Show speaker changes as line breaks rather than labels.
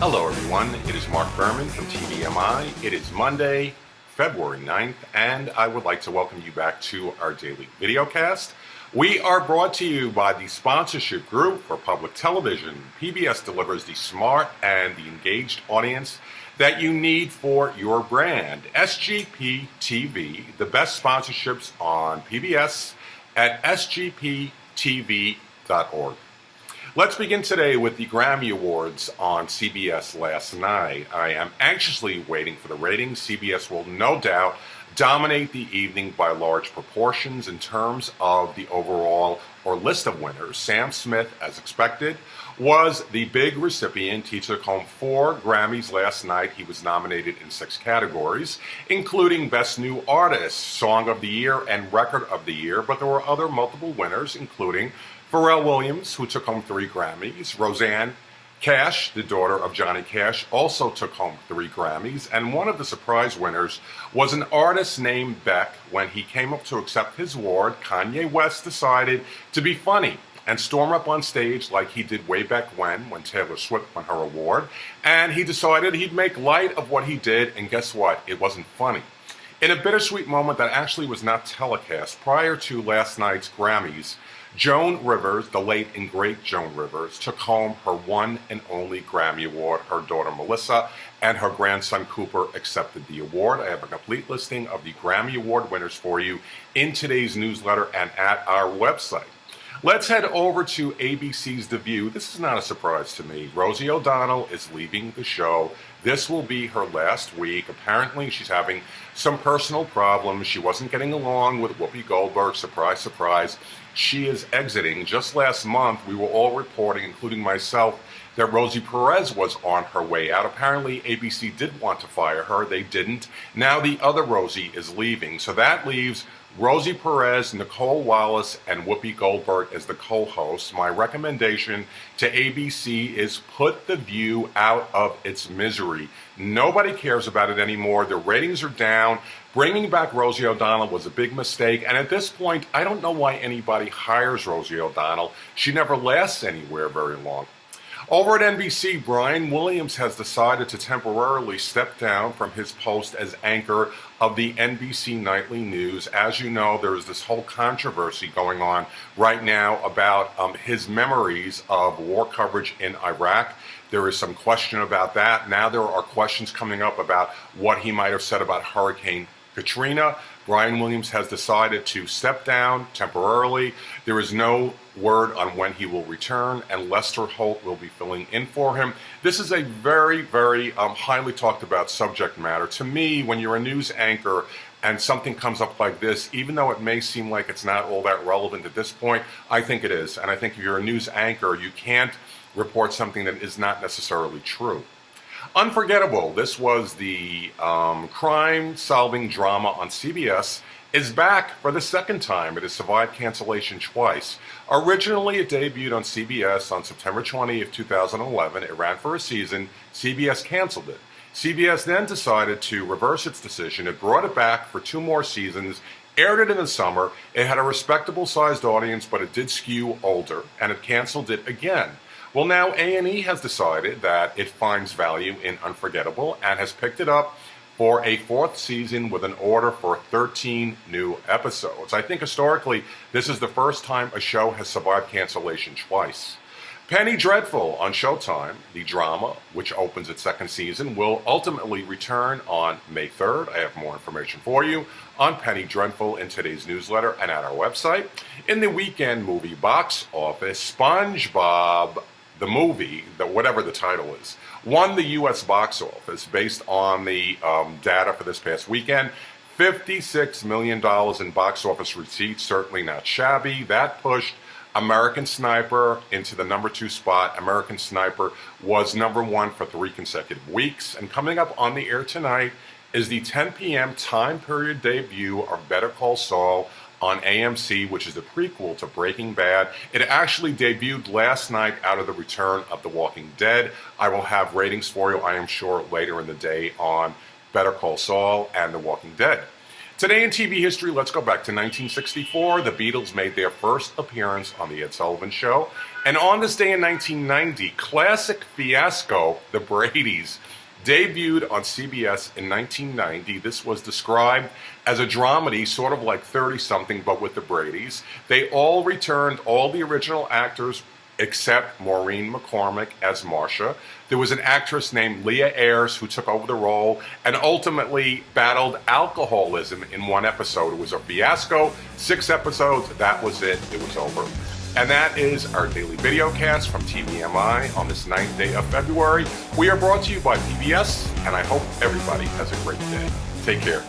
Hello everyone, it is Mark Berman from TVMI. It is Monday, February 9th, and I would like to welcome you back to our daily videocast. We are brought to you by the sponsorship group for public television. PBS delivers the smart and the engaged audience that you need for your brand. SGP TV, the best sponsorships on PBS at sgptv.org. Let's begin today with the Grammy Awards on CBS last night. I am anxiously waiting for the ratings. CBS will no doubt dominate the evening by large proportions in terms of the overall or list of winners. Sam Smith, as expected, was the big recipient. He took home 4 Grammys last night. He was nominated in 6 categories, including Best New Artist, Song of the Year, and Record of the Year. But there were other multiple winners, including Pharrell Williams, who took home 3 Grammys. Roseanne Cash, the daughter of Johnny Cash, also took home 3 Grammys. And one of the surprise winners was an artist named Beck. When he came up to accept his award, Kanye West decided to be funny and storm up on stage like he did way back when Taylor Swift won her award. And he decided he'd make light of what he did, and guess what? It wasn't funny. In a bittersweet moment that actually was not telecast prior to last night's Grammys, Joan Rivers, the late and great Joan Rivers, took home her one and only Grammy Award. Her daughter Melissa and her grandson Cooper accepted the award. I have a complete listing of the Grammy Award winners for you in today's newsletter and at our website. Let's head over to ABC's The View. This is not a surprise to me. Rosie O'Donnell is leaving the show. This will be her last week. Apparently, she's having some personal problems. She wasn't getting along with Whoopi Goldberg. Surprise, surprise. She is exiting. Just last month, we were all reporting, including myself, that Rosie Perez was on her way out. Apparently, ABC did want to fire her. They didn't. Now the other Rosie is leaving. So that leaves Rosie Perez, Nicole Wallace, and Whoopi Goldberg as the co-hosts. My recommendation to ABC is put The View out of its misery. Nobody cares about it anymore. The ratings are down. Bringing back Rosie O'Donnell was a big mistake. And at this point, I don't know why anybody hires Rosie O'Donnell. She never lasts anywhere very long. Over at NBC, Brian Williams has decided to temporarily step down from his post as anchor of the NBC Nightly News. As you know, there is this whole controversy going on right now about his memories of war coverage in Iraq. There is some question about that. Now there are questions coming up about what he might have said about Hurricane Katrina. Brian Williams has decided to step down temporarily. There is no word on when he will return, and Lester Holt will be filling in for him. This is a very, very highly talked about subject matter. To me, when you're a news anchor and something comes up like this, even though it may seem like it's not all that relevant at this point, I think it is. And I think if you're a news anchor, you can't report something that is not necessarily true. Unforgettable, this was the crime-solving drama on CBS, is back for the second time. It has survived cancellation twice. Originally, it debuted on CBS on September 20th, 2011. It ran for a season. CBS canceled it. CBS then decided to reverse its decision. It brought it back for 2 more seasons, aired it in the summer. It had a respectable-sized audience, but it did skew older, and it canceled it again. Well, now A&E has decided that it finds value in Unforgettable and has picked it up for a 4th season with an order for 13 new episodes. I think historically, this is the first time a show has survived cancellation twice. Penny Dreadful on Showtime, the drama, which opens its 2nd season, will ultimately return on May 3rd. I have more information for you on Penny Dreadful in today's newsletter and at our website. In the weekend movie box office, SpongeBob the movie, whatever the title is, won the U.S. box office based on the data for this past weekend. $56 million in box office receipts, certainly not shabby. That pushed American Sniper into the number 2 spot. American Sniper was number 1 for 3 consecutive weeks. And coming up on the air tonight is the 10 p.m. time period debut of Better Call Saul on AMC, which is the prequel to Breaking Bad. It actually debuted last night out of the return of The Walking Dead. I will have ratings for you, I am sure, later in the day on Better Call Saul and The Walking Dead. Today in TV history, let's go back to 1964. The Beatles made their first appearance on The Ed Sullivan Show. And on this day in 1990, classic fiasco, The Brady's, debuted on CBS in 1990. This was described as a dramedy, sort of like 30-something, but with the Bradys. They all returned, all the original actors, except Maureen McCormick as Marcia. There was an actress named Leah Ayres who took over the role and ultimately battled alcoholism in one episode. It was a fiasco. 6 episodes, that was it. It was over. And that is our daily video cast from TVMI on this 9th day of February. We are brought to you by PBS, and I hope everybody has a great day. Take care.